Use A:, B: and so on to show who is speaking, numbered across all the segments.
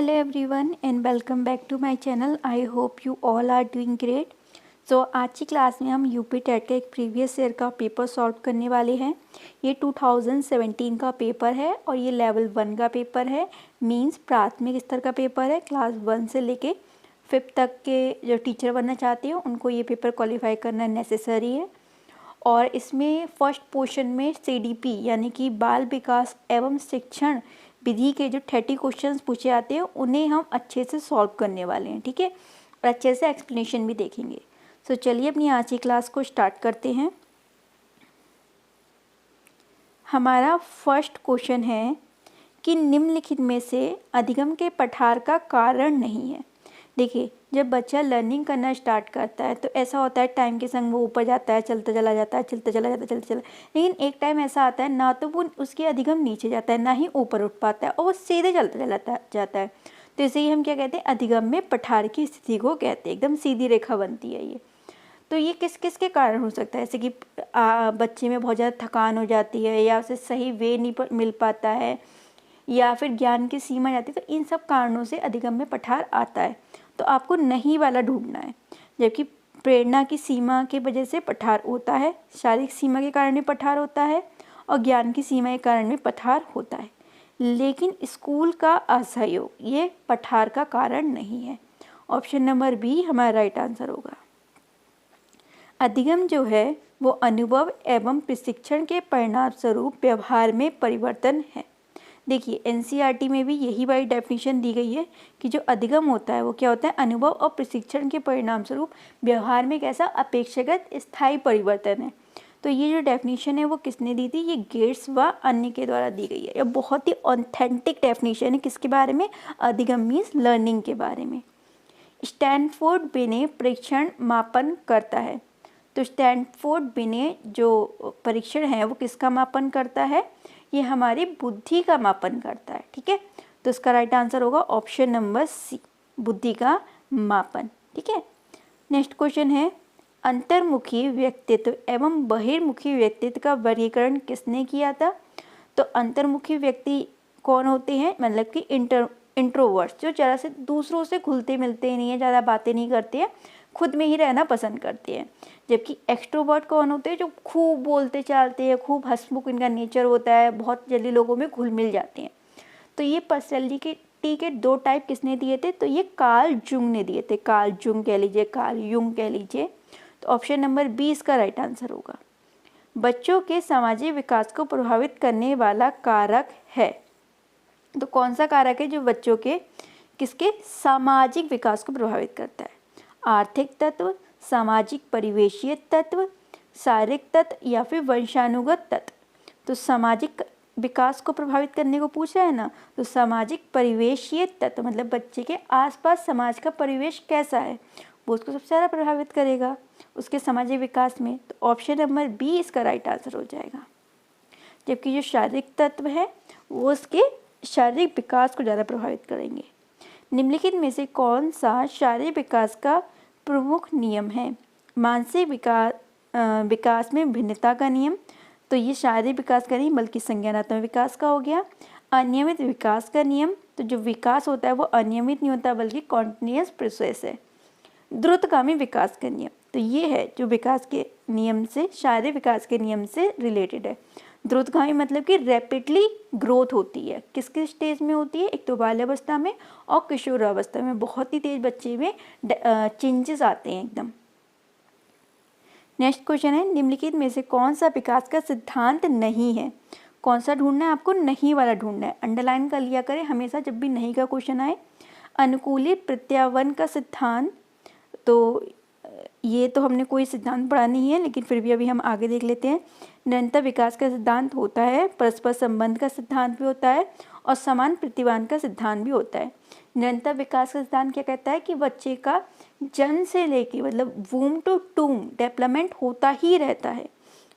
A: Hello everyone and welcome back to my channel. I hope you all are doing great. So आज की class में हम UP TET का एक previous year का पेपर सॉल्व करने वाले हैं। ये 2017 का पेपर है और ये लेवल 1 का पेपर है, मींस प्राथमिक स्तर का पेपर है। क्लास 1 से लेके 5th तक के जो टीचर बनना चाहते हो उनको ये पेपर क्वालिफाई करना नेसेसरी है। और इसमें फर्स्ट पोर्शन में CDP यानी कि बाल विकास एवं शिक्षण विधि के जो 30 क्वेश्चंस पूछे आते हैं उन्हें हम अच्छे से सॉल्व करने वाले हैं, ठीक है, और अच्छे से एक्सप्लेनेशन भी देखेंगे। सो चलिए अपनी आज की क्लास को स्टार्ट करते हैं। हमारा फर्स्ट क्वेश्चन है कि निम्नलिखित में से अधिगम के पठार का कारण नहीं है। देखिए, जब बच्चा लर्निंग करना स्टार्ट करता है तो ऐसा होता है टाइम के संग वो ऊपर जाता है, चलता चला जाता है, चलता चला जाता है, चलता चला, लेकिन एक टाइम ऐसा आता है ना तो वो उसकी अधिगम नीचे जाता है ना ही ऊपर उठ पाता है और वो सीधे चलता चला जाता है। तो इसे ही हम क्या कहते हैं, अधिगम में पठार की स्थिति को कहते हैं। एकदम सीधी रेखा बनती है ये। तो ये किस किस के कारण हो सकता है, जैसे कि बच्चे में बहुत ज़्यादा थकान हो जाती है या उसे सही वे नहीं मिल पाता है या फिर ज्ञान की सीमा जाती है, तो इन सब कारणों से अधिगम में पठार आता है। तो आपको नहीं वाला ढूंढना है। जबकि प्रेरणा की सीमा की वजह से पठार होता है, शारीरिक सीमा के कारण भी पठार होता है और ज्ञान की सीमा के कारण भी पठार होता है, लेकिन स्कूल का असहयोग ये पठार का कारण नहीं है। ऑप्शन नंबर बी हमारा राइट आंसर होगा। अधिगम जो है वो अनुभव एवं प्रशिक्षण के परिणाम स्वरूप व्यवहार में परिवर्तन है। देखिए, NCERT में भी यही वाली डेफिनेशन दी गई है कि जो अधिगम होता है वो क्या होता है, अनुभव और प्रशिक्षण के परिणाम स्वरूप व्यवहार में कैसा अपेक्षाकृत स्थायी परिवर्तन है। तो ये जो डेफिनेशन है वो किसने दी थी, ये गेट्स व अन्य के द्वारा दी गई है। ये बहुत ही ऑथेंटिक डेफिनेशन है। किसके बारे में, अधिगम मीन्स लर्निंग के बारे में। स्टैनफोर्ड बिने परीक्षण मापन करता है। तो स्टैनफोर्ड बिने जो परीक्षण है वो किसका मापन करता है, ये हमारी बुद्धि का मापन करता है, ठीक है। तो इसका राइट आंसर होगा ऑप्शन नंबर सी, बुद्धि का मापन, ठीक है। नेक्स्ट क्वेश्चन है, अंतर्मुखी व्यक्तित्व एवं बहिर्मुखी व्यक्तित्व का वर्गीकरण किसने किया था। तो अंतर्मुखी व्यक्ति कौन होते हैं, मतलब कि इंट्रोवर्ट्स, जो ज़रा से दूसरों से घुलते मिलते नहीं है, ज़्यादा बातें नहीं करते हैं, खुद में ही रहना पसंद करते हैं। जबकि एक्सट्रोवर्ट कौन होते हैं, जो खूब बोलते चालते हैं, खूब हंसमुख इनका नेचर होता है, बहुत जल्दी लोगों में घुल मिल जाते हैं। तो ये पर्सनैलिटी के दो टाइप किसने दिए थे, तो ये कार्ल जुंग ने दिए थे। कार्ल जुंग कह लीजिए, कार्ल युंग कह लीजिए। तो ऑप्शन नंबर बी इसका राइट आंसर होगा। बच्चों के सामाजिक विकास को प्रभावित करने वाला कारक है। तो कौन सा कारक है जो बच्चों के किसके सामाजिक विकास को प्रभावित करता है, आर्थिक तत्व, सामाजिक परिवेशीय तत्व, शारीरिक तत्व या फिर वंशानुगत तत्व। तो सामाजिक विकास को प्रभावित करने को पूछ रहा है ना, तो सामाजिक परिवेशीय तत्व मतलब बच्चे के आसपास समाज का परिवेश कैसा है वो उसको सबसे ज़्यादा प्रभावित करेगा उसके सामाजिक विकास में। तो ऑप्शन नंबर बी इसका राइट आंसर हो जाएगा। जबकि जो शारीरिक तत्व है वो उसके शारीरिक विकास को ज़्यादा प्रभावित करेंगे। निम्नलिखित में से कौन सा शारीरिक विकास का प्रमुख नियम है, मानसिक विकास में भिन्नता का नियम। तो ये शारीरिक विकास का नहीं बल्कि संज्ञानात्मक विकास का हो गया। अनियमित विकास का नियम, तो जो विकास होता है वो अनियमित नहीं होता बल्कि कॉन्टिन्यूअस प्रोसेस है। द्रुतगामी विकास का नियम, तो ये है जो विकास के नियम से, शारीरिक विकास के नियम से रिलेटेड है। द्रुतगामी मतलब कि रैपिडली ग्रोथ होती है। किस किस स्टेज में होती है, एक तो बाल्यावस्था में और किशोरावस्था में बहुत ही तेज बच्चे में चेंजेस आते हैं एकदम। नेक्स्ट क्वेश्चन है, निम्नलिखित में से कौन सा विकास का सिद्धांत नहीं है। कौन सा ढूंढना है आपको, नहीं वाला ढूंढना है। अंडरलाइन कर लिया करें हमेशा जब भी नहीं का क्वेश्चन आए। अनुकूलित प्रत्यावर्तन का सिद्धांत, तो ये तो हमने कोई सिद्धांत पढ़ा नहीं है लेकिन फिर भी अभी हम आगे देख लेते हैं। निरंतर विकास का सिद्धांत होता है, परस्पर संबंध का सिद्धांत भी होता है और समान प्रतिमान का सिद्धांत भी होता है। निरंतर विकास का सिद्धांत क्या कहता है कि बच्चे का जन्म से लेके मतलब वूम टू टूम डेवलपमेंट होता ही रहता है।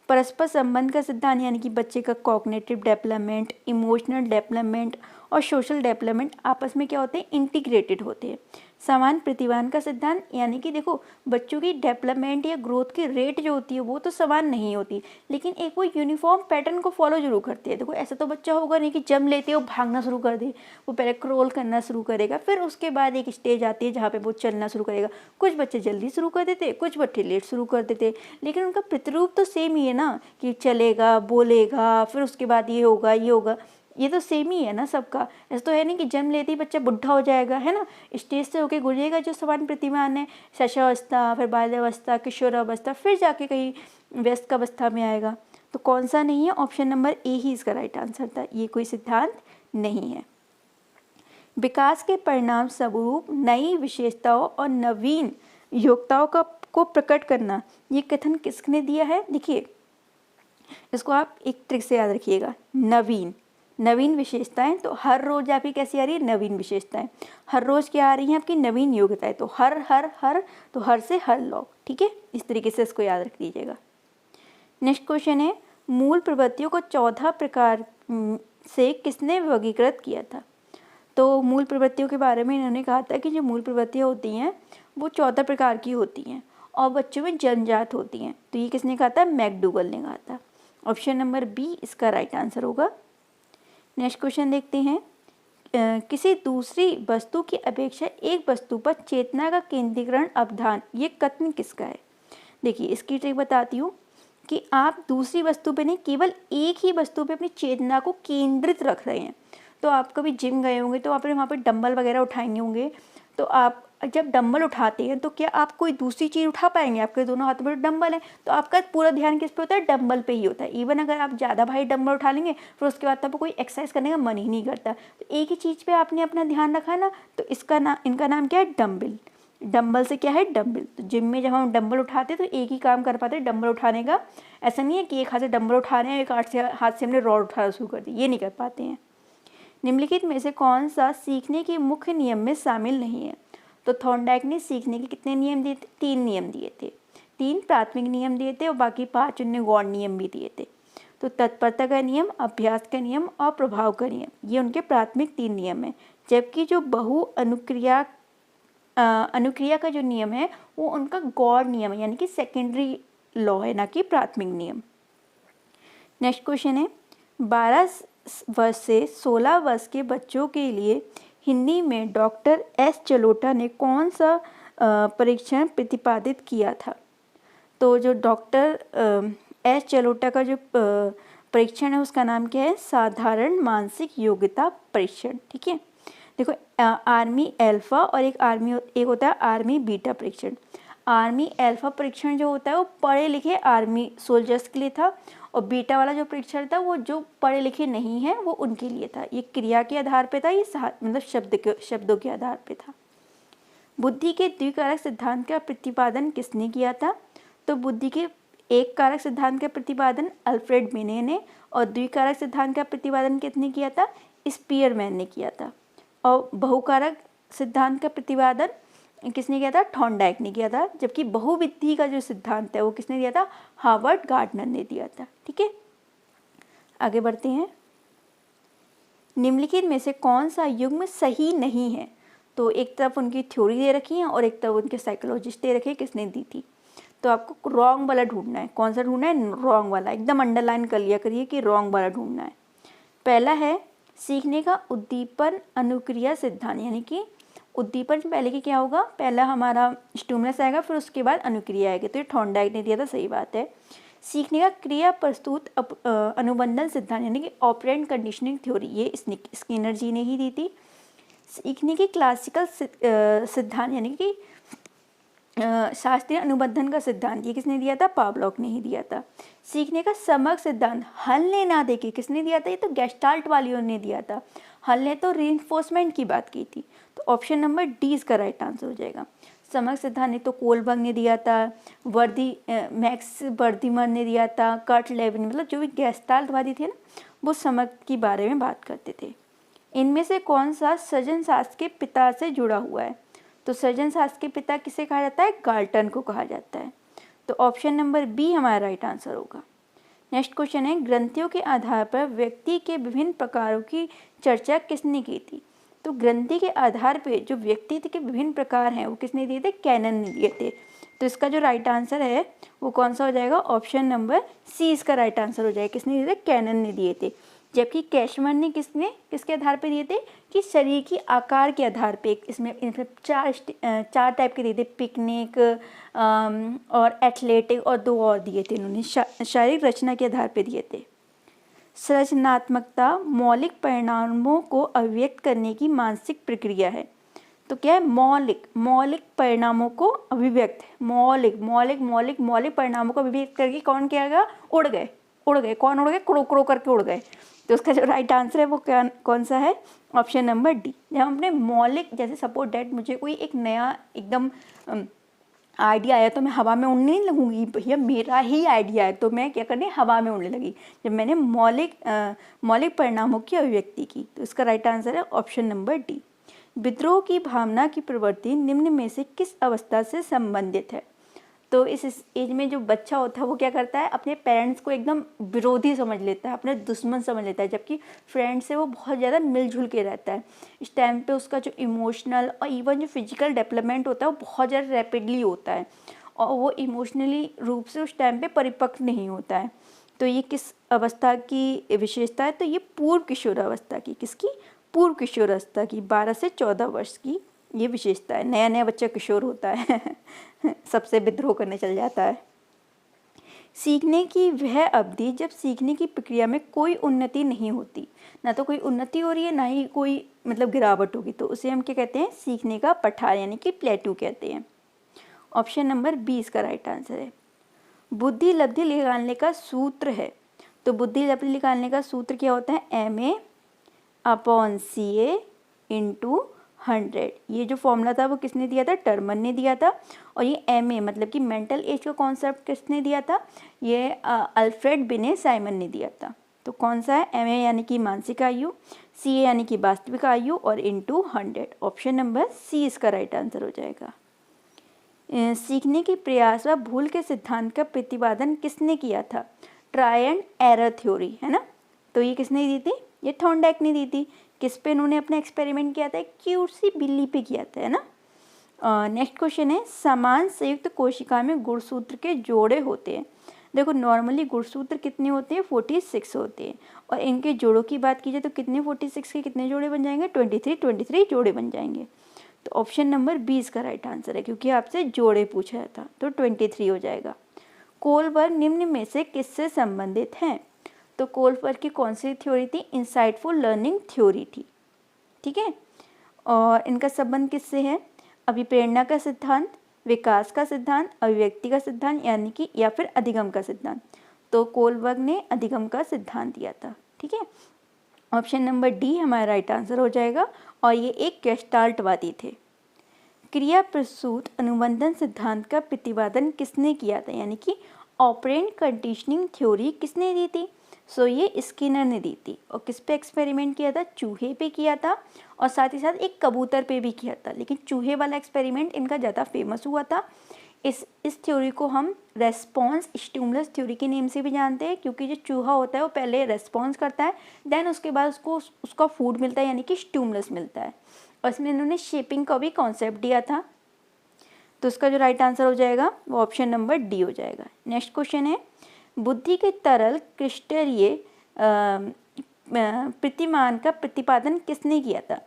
A: परस्पर संबंध का सिद्धांत यानी कि बच्चे का कॉग्निटिव डेवलपमेंट, इमोशनल डेवलपमेंट और सोशल डेवलपमेंट आपस में क्या होते हैं, इंटीग्रेटेड होते हैं। समान प्रतिभान का सिद्धांत, यानी कि देखो बच्चों की डेवलपमेंट या ग्रोथ की रेट जो होती है वो तो समान नहीं होती, लेकिन एक वो यूनिफॉर्म पैटर्न को फॉलो जरूर करती है। देखो ऐसा तो बच्चा होगा नहीं कि जन्म लेते हो भागना शुरू कर दे, वो पहले क्रॉल करना शुरू करेगा, फिर उसके बाद एक स्टेज आती है जहाँ पे वो चलना शुरू करेगा। कुछ बच्चे जल्दी शुरू कर देते, कुछ बच्चे लेट शुरू कर देते, लेकिन उनका प्रतिरूप तो सेम ही है ना, कि चलेगा, बोलेगा, फिर उसके बाद ये होगा, ये होगा, ये तो सेम ही है ना सबका। ऐसा तो है नहीं कि जन्म लेते ही बच्चा बुढ़ा हो जाएगा, है ना, स्टेज से होके गुजरेगा जो समान प्रतिमान है, शैशवावस्था, फिर बाल्यावस्था, किशोरावस्था, फिर जाके कहीं वयस्क अवस्था में आएगा। तो कौन सा नहीं है, ऑप्शन नंबर ए ही इसका राइट आंसर था, ये कोई सिद्धांत नहीं है। विकास के परिणाम स्वरूप नई विशेषताओं और नवीन योग्यताओं को प्रकट करना, ये कथन किसने दिया है? देखिए इसको आप एक ट्रिक से याद रखिएगा, नवीन विशेषताएं, तो हर रोज आपकी कैसी आ रही है, नवीन विशेषताएं, हर रोज क्या आ रही हैं आपकी, नवीन योग्यताएं, तो हर से हर लॉ, ठीक है, इस तरीके से इसको याद रख लीजिएगा। नेक्स्ट क्वेश्चन है, मूल प्रवृत्तियों को 14 प्रकार से किसने वर्गीकृत किया था? तो मूल प्रवृत्तियों के बारे में इन्होंने कहा था कि जो मूल प्रवृत्तियाँ होती हैं वो 14 प्रकार की होती हैं और बच्चों में जन्मजात होती हैं। तो ये किसने कहा था? मैकडूगल ने कहा था। ऑप्शन नंबर बी इसका राइट आंसर होगा। नेक्स्ट क्वेश्चन देखते हैं, किसी दूसरी वस्तु की अपेक्षा एक वस्तु पर चेतना का केंद्रीकरण अवधान, ये कथन किसका है? देखिए इसकी ट्रिक बताती हूँ कि आप दूसरी वस्तु पे नहीं, केवल एक ही वस्तु पे अपनी चेतना को केंद्रित रख रहे हैं। तो आप कभी जिम गए होंगे तो आपने वहाँ पे डंबल वगैरह उठाएंगे होंगे, तो आप जब डंबल उठाते हैं तो क्या आप कोई दूसरी चीज़ उठा पाएंगे? आपके दोनों हाथों में डंबल है, तो आपका पूरा ध्यान किस पे होता है? डंबल पे ही होता है। इवन अगर आप ज़्यादा भारी डंबल उठा लेंगे फिर उसके बाद तो आपको कोई एक्सरसाइज करने का मन ही नहीं करता। तो एक ही चीज़ पे आपने अपना ध्यान रखा ना, तो इनका नाम क्या है? डंबल। डंबल से क्या है? डंबल। तो जिम में जब हम डंबल उठाते हैं तो एक ही काम कर पाते हैं डंबल उठाने का। ऐसा नहीं है कि एक हाथ से डंबल उठा रहे हैं, एक हाथ से हमने रॉड उठाना शुरू कर दी, ये नहीं कर पाते हैं। निम्नलिखित में से कौन सा सीखने के मुख्य नियम में शामिल नहीं है? तो थॉर्नडाइक ने सीखने के कितने नियम दिए थे? 3 नियम दिए थे। 3 प्राथमिक नियम दिए थे और बाकी 5 उन्होंने गौण नियम भी दिए थे। तो तत्परता का नियम, अभ्यास का नियम और प्रभाव का नियम, ये उनके प्राथमिक 3 नियम है। जबकि जो बहु अनुक्रिया का जो नियम है वो उनका गौण नियम है, यानी कि सेकेंडरी लॉ है, ना कि प्राथमिक नियम। नेक्स्ट क्वेश्चन है, 12 वर्ष से 16 वर्ष के बच्चों के लिए हिंदी में डॉक्टर एस जलोटा ने कौन सा परीक्षण प्रतिपादित किया था? तो जो डॉक्टर एस जलोटा का जो परीक्षण है उसका नाम क्या है? साधारण मानसिक योग्यता परीक्षण। ठीक है, देखो आर्मी एल्फा और एक होता है आर्मी बीटा परीक्षण। आर्मी एल्फा परीक्षण जो होता है वो पढ़े लिखे आर्मी सोल्जर्स के लिए था, और बीटा वाला जो परीक्षण था वो जो पढ़े लिखे नहीं है वो उनके लिए था। ये क्रिया के आधार पे था, ये मतलब शब्दों के आधार पे था। बुद्धि के द्विकारक सिद्धांत का प्रतिपादन किसने किया था? तो बुद्धि के एक कारक सिद्धांत का प्रतिपादन अल्फ्रेड बिने ने, और द्विकारक सिद्धांत का प्रतिपादन किसने किया था? स्पीयरमैन ने किया था। और बहुकारक सिद्धांत का प्रतिपादन किसने किया था? थॉर्नडाइक ने किया था। जबकि बहुविधि का जो सिद्धांत है वो किसने दिया था? हार्वर्ड गार्डनर ने दिया था। ठीक है, आगे बढ़ते हैं। निम्नलिखित में से कौन सा युग्म सही नहीं है? तो एक तरफ उनकी थ्योरी दे रखी है और एक तरफ उनके साइकोलॉजिस्ट दे रखे, किसने दी थी? तो आपको रॉन्ग वाला ढूंढना है। कौन सा ढूंढना है? रॉन्ग वाला। एकदम अंडरलाइन कर लिया करिए कि रॉन्ग वाला ढूंढना है। पहला है सीखने का उद्दीपन अनुक्रिया सिद्धांत, यानी कि उद्दीपन से पहले की क्या होगा? पहला हमारा स्टिमुलस आएगा, फिर उसके बाद अनुक्रिया आएगी। तो ये थॉर्नडाइक ने दिया था, सही बात है। सीखने का क्रिया प्रस्तुत अनुबंधन सिद्धांत, यानी कि ऑपरेंट कंडीशनिंग थ्योरी, ये स्किनर जी ने ही दी थी। सीखने की क्लासिकल सिद्धांत, यानी कि शास्त्रीय अनुबंधन का सिद्धांत, ये किसने दिया था? पावलोव ने ही दिया था। सीखने का समग्र सिद्धांत हल ना देके किसने दिया था? ये तो गेस्टाल्ट वालियों ने दिया था। हल ने तो रीइंफोर्समेंट की बात की थी। तो ऑप्शन नंबर डी इसका राइट आंसर हो जाएगा। समग्र सिद्धांत ने तो कोलबर्ग ने दिया था, मैक्स वर्दीमन ने दिया था, कर्ट लेविन, मतलब जो भी गेस्टाल्टवादी थे ना वो समग्र के बारे में बात करते थे। इनमें से कौन सा सृजन शास्त्र के पिता से जुड़ा हुआ है? तो सृजन शास्त्र के पिता किसे कहा जाता है? गाल्टन को कहा जाता है। तो ऑप्शन नंबर बी हमारा राइट आंसर होगा। नेक्स्ट क्वेश्चन है, ग्रंथियों के आधार पर व्यक्ति के विभिन्न प्रकारों की चर्चा किसने की थी? तो ग्रंथि के आधार पे जो व्यक्ति के विभिन्न प्रकार हैं वो किसने दिए थे? कैनन ने दिए थे। तो इसका जो राइट आंसर है वो कौन सा हो जाएगा? ऑप्शन नंबर सी इसका राइट आंसर हो जाएगा। किसने दिए थे? कैनन ने दिए थे। जबकि कैशमैन ने किसके आधार पे दिए थे? कि शरीर की आकार के आधार पे। इसमें चार टाइप के दिए थे, पिकनिक और एथलेटिक और दो और दिए थे इन्होंने, शारीरिक रचना के आधार पे दिए थे। सृजनात्मकता मौलिक परिणामों को अभिव्यक्त करने की मानसिक प्रक्रिया है। तो क्या है? मौलिक परिणामों को अभिव्यक्त, मौलिक परिणामों को अभिव्यक्त करके कौन किया? उड़ गए। कौन उड़ गए? क्रो करके उड़ गए। तो उसका जो राइट आंसर है वो कौन सा है? Option number D. जब हम अपने मौलिक, जैसे सपोज डैट मुझे कोई एक नया एकदम आइडिया आया तो मैं हवा में उड़ने नहीं लगूंगी, भैया मेरा ही आइडिया है तो मैं क्या करने? हवा में उड़ने लगी जब मैंने मौलिक परिणामों की अभिव्यक्ति की। तो इसका राइट आंसर है ऑप्शन नंबर डी। विद्रोह की भावना की प्रवृत्ति निम्न में से किस अवस्था से संबंधित है? तो इस एज में जो बच्चा होता है वो क्या करता है? अपने पेरेंट्स को एकदम विरोधी समझ लेता है, अपने दुश्मन समझ लेता है, जबकि फ्रेंड से वो बहुत ज़्यादा मिलजुल के रहता है। इस टाइम पे उसका जो इमोशनल और इवन जो फिजिकल डेवलपमेंट होता है वो बहुत ज़्यादा रैपिडली होता है और वो इमोशनली रूप से उस टाइम पे परिपक्व नहीं होता है। तो ये किस अवस्था की विशेषता है? तो ये पूर्व किशोर अवस्था की, किसकी? पूर्व किशोर अवस्था की, 12 से 14 वर्ष की ये विशेषता है। नया नया बच्चा किशोर होता है सबसे विद्रोह करने चल जाता है। सीखने की वह अवधि जब सीखने की प्रक्रिया में कोई उन्नति नहीं होती, ना तो कोई उन्नति हो रही है ना ही कोई गिरावट होगी, तो उसे हम क्या कहते हैं? सीखने का पठार यानी कि प्लेटू कहते हैं। ऑप्शन नंबर 20 का राइट आंसर है। बुद्धि लब्धि निकालने का सूत्र है। तो बुद्धि लब्धि निकालने का सूत्र क्या होता है? MA/CA × 100। ये जो फॉर्मूला था वो किसने दिया था? टर्मन ने दिया था। और ये MA मतलब कि मेंटल एज का कॉन्सेप्ट किसने दिया था? ये अल्फ्रेड बिने साइमन ने दिया था। तो कौन सा है? MA यानी कि मानसिक आयु, CA यानी कि वास्तविक आयु और × 100। ऑप्शन नंबर सी इसका राइट आंसर हो जाएगा। सीखने के प्रयास व भूल के सिद्धांत का प्रतिपादन किसने किया था? ट्राई एंड एरर थ्योरी, है ना। तो ये किसने दी थी? ये थॉर्नडाइक ने दी थी। किस पे इन्होंने अपना एक्सपेरिमेंट किया था? क्यूट सी बिल्ली पे किया था, है ना। नेक्स्ट क्वेश्चन है, समान संयुक्त कोशिका में गुणसूत्र के जोड़े होते हैं। देखो नॉर्मली गुणसूत्र कितने होते हैं? 46 होते हैं और इनके जोड़ों की बात की जाए तो कितने 46 के कितने जोड़े बन जाएंगे? 23 जोड़े बन जाएंगे। तो ऑप्शन नंबर 20 का राइट आंसर है, क्योंकि आपसे जोड़े पूछा था तो 23 हो जाएगा। कोलबर्ग निम्न में से किससे संबंधित हैं? तो कोलबर्ग की कौन सी थ्योरी थी? इंसाइटफुल लर्निंग थ्योरी थी, ठीक है। और इनका संबंध किससे है? अभिप्रेरणा का सिद्धांत, विकास का सिद्धांत, अभिव्यक्ति का सिद्धांत यानी कि या फिर अधिगम का सिद्धांत। तो कोलबर्ग ने अधिगम का सिद्धांत दिया था, ठीक है। ऑप्शन नंबर डी हमारा राइट आंसर हो जाएगा और ये एक गेस्टाल्टवादी थे। क्रिया प्रसूत अनुबंधन सिद्धांत का प्रतिपादन किसने किया था? यानी कि ऑपरेंट कंडीशनिंग थ्योरी किसने दी थी? सो ये स्किनर ने दी थी। और किस पे एक्सपेरिमेंट किया था? चूहे पे किया था और साथ ही साथ एक कबूतर पे भी किया था, लेकिन चूहे वाला एक्सपेरिमेंट इनका ज़्यादा फेमस हुआ था। इस थ्योरी को हम रेस्पॉन्स स्टिमुलस थ्योरी के नेम से भी जानते हैं, क्योंकि जो चूहा होता है वो पहले रेस्पॉन्स करता है, देन उसके बाद उसका फूड मिलता है यानी कि स्टिमुलस मिलता है। और इसमें इन्होंने शेपिंग का भी कॉन्सेप्ट दिया था। तो इसका जो राइट आंसर हो जाएगा वो ऑप्शन नंबर डी हो जाएगा। नेक्स्ट क्वेश्चन है, बुद्धि के तरल क्रिस्टलीय प्रतिमान का प्रतिपादन किसने किया था?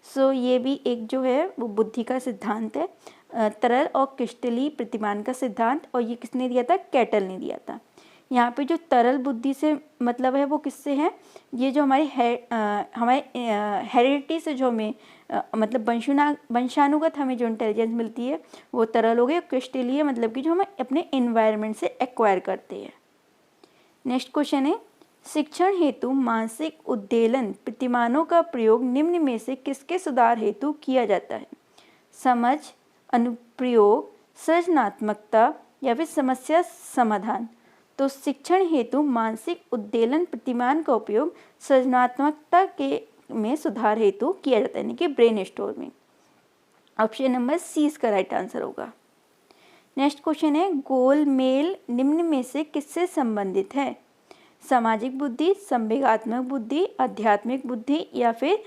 A: सो ये भी एक जो है वो बुद्धि का सिद्धांत है, तरल और क्रिस्टलीय प्रतिमान का सिद्धांत। और ये किसने दिया था? कैटल ने दिया था। यहाँ पे जो तरल बुद्धि से मतलब है वो किससे है? ये जो हमारे हेरिडिटी से जो हमें मतलब वंशानुगत हमें जो इंटेलिजेंस मिलती है वो तरल हो गई। क्रिस्टलीय मतलब कि जो हम अपने एनवायरनमेंट से एक्वायर करते हैं। नेक्स्ट क्वेश्चन है, शिक्षण हेतु मानसिक उद्वेलन प्रतिमानों का प्रयोग निम्न में से किसके सुधार हेतु किया जाता है? समझ, अनुप्रयोग, सृजनात्मकता या फिर समस्या समाधान। तो शिक्षण हेतु मानसिक उद्वेलन प्रतिमान का उपयोग सृजनात्मकता के में सुधार हेतु किया जाता है, यानी कि brainstorming. Option number C इसका राइट आंसर होगा। नेक्स्ट क्वेश्चन है, गोलमेल निम्न में से किससे संबंधित है? सामाजिक बुद्धि, संवेगात्मक बुद्धि, आध्यात्मिक बुद्धि या फिर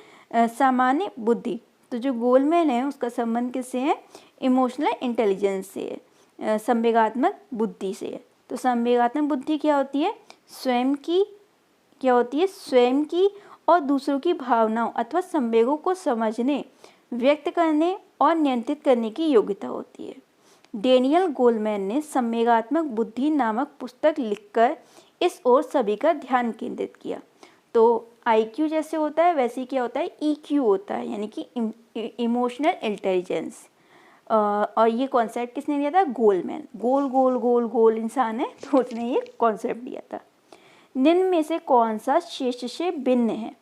A: सामान्य बुद्धि। तो जो गोलमैन है उसका संबंध किससे है? इमोशनल इंटेलिजेंस से है, संवेगात्मक बुद्धि से है। तो संवेगात्मक बुद्धि क्या होती है? स्वयं की और दूसरों की भावनाओं अथवा संवेगों को समझने, व्यक्त करने और नियंत्रित करने की योग्यता होती है। डेनियल गोलमैन ने संवेगात्मक बुद्धि नामक पुस्तक लिखकर इस ओर सभी का ध्यान केंद्रित किया। तो IQ जैसे होता है वैसे ही क्या होता है? EQ होता है, यानी कि इमोशनल इंटेलिजेंस। और ये कॉन्सेप्ट किसने दिया था? गोलमैन। गोल इंसान है तो उसने ये कॉन्सेप्ट दिया था। निम्न में से कौन सा शेष से भिन्न है?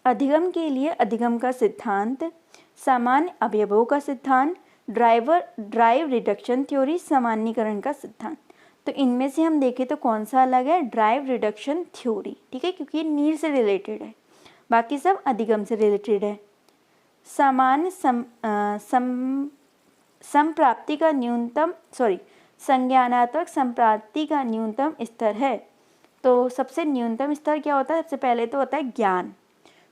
A: अधिगम के लिए अधिगम का सिद्धांत, सामान्य अवयवों का सिद्धांत, ड्राइव रिडक्शन थ्योरी, सामान्यीकरण का सिद्धांत। तो इनमें से हम देखें तो कौन सा अलग है? ड्राइव रिडक्शन थ्योरी, ठीक है, क्योंकि ये नीड से रिलेटेड है, बाकी सब अधिगम से रिलेटेड है। सामान्य संप्राप्ति का न्यूनतम संज्ञानात्मक संप्राप्ति का न्यूनतम स्तर है। तो सबसे न्यूनतम स्तर क्या होता है? सबसे पहले तो होता है ज्ञान,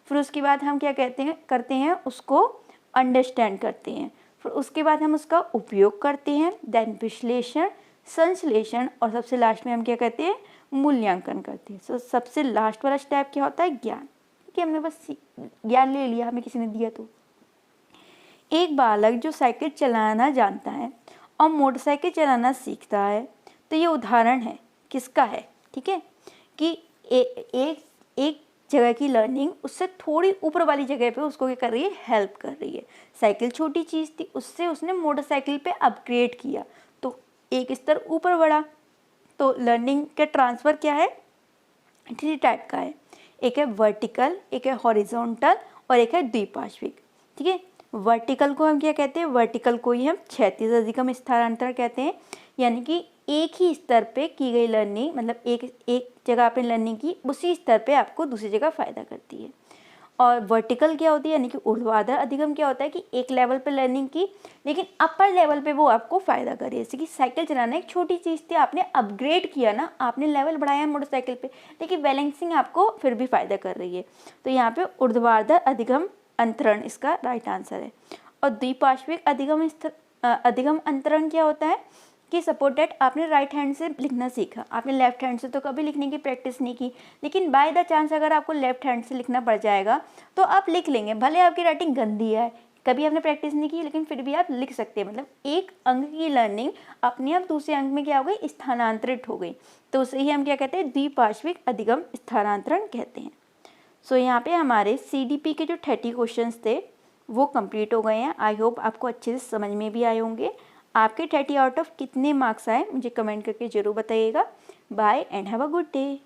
A: फिर उसके बाद हम क्या करते हैं उसको अंडरस्टैंड करते हैं, फिर उसके बाद हम उसका उपयोग करते हैं, देन विश्लेषण, संश्लेषण और सबसे लास्ट में हम क्या करते हैं? मूल्यांकन करते हैं। तो सबसे लास्ट वाला स्टेप क्या होता है? ज्ञान, कि हमने बस ज्ञान ले लिया, हमें किसी ने दिया। तो एक बालक जो साइकिल चलाना जानता है और मोटरसाइकिल चलाना सीखता है, तो ये उदाहरण है किसका है? ठीक है, कि एक जगह की लर्निंग उससे थोड़ी ऊपर वाली जगह पे उसको क्या कर रही है? हेल्प कर रही है। साइकिल छोटी चीज़ थी, उससे उसने मोटरसाइकिल पे अपग्रेड किया तो एक स्तर ऊपर बढ़ा। तो लर्निंग का ट्रांसफ़र क्या है? 3 टाइप का है, एक है वर्टिकल, एक है हॉरिजॉन्टल और एक है द्विपार्श्विक। ठीक है, वर्टिकल को हम क्या कहते हैं? वर्टिकल को ही हम क्षैतिज अधिगम स्थानांतरण कहते हैं, यानी कि एक ही स्तर पे की गई लर्निंग, मतलब एक जगह आपने लर्निंग की, उसी स्तर पे आपको दूसरी जगह फ़ायदा करती है। और वर्टिकल क्या होती है? यानी कि ऊर्ध्वाधर अधिगम क्या होता है? कि एक लेवल पे लर्निंग की लेकिन अपर लेवल पे वो आपको फ़ायदा करे। जैसे कि साइकिल चलाना एक छोटी चीज़ थी, आपने अपग्रेड किया ना, आपने लेवल बढ़ाया मोटरसाइकिल पे, लेकिन बैलेंसिंग आपको फिर भी फ़ायदा कर रही है। तो यहाँ पे ऊर्ध्वाधर अधिगम अंतरण इसका राइट आंसर है। और द्विपार्श्विक अधिगम अंतरण क्या होता है? कि सपोज दैट आपने राइट हैंड से लिखना सीखा, आपने लेफ्ट हैंड से तो कभी लिखने की प्रैक्टिस नहीं की, लेकिन बाय द चांस अगर आपको लेफ्ट हैंड से लिखना पड़ जाएगा तो आप लिख लेंगे, भले आपकी राइटिंग गंदी है, कभी आपने प्रैक्टिस नहीं की, लेकिन फिर भी आप लिख सकते हैं। मतलब एक अंग की लर्निंग अपने आप दूसरे अंग में क्या हो गई? स्थानांतरित हो गई। तो उसे ही हम क्या कहते हैं? द्विपार्श्विक अधिगम स्थानांतरण कहते हैं। सो यहाँ पे हमारे CDP के जो 30 क्वेश्चंस थे वो कंप्लीट हो गए हैं। आई होप आपको अच्छे से समझ में भी आए होंगे। आपके 30 आउट ऑफ कितने मार्क्स आए मुझे कमेंट करके ज़रूर बताइएगा। Bye and have a good day.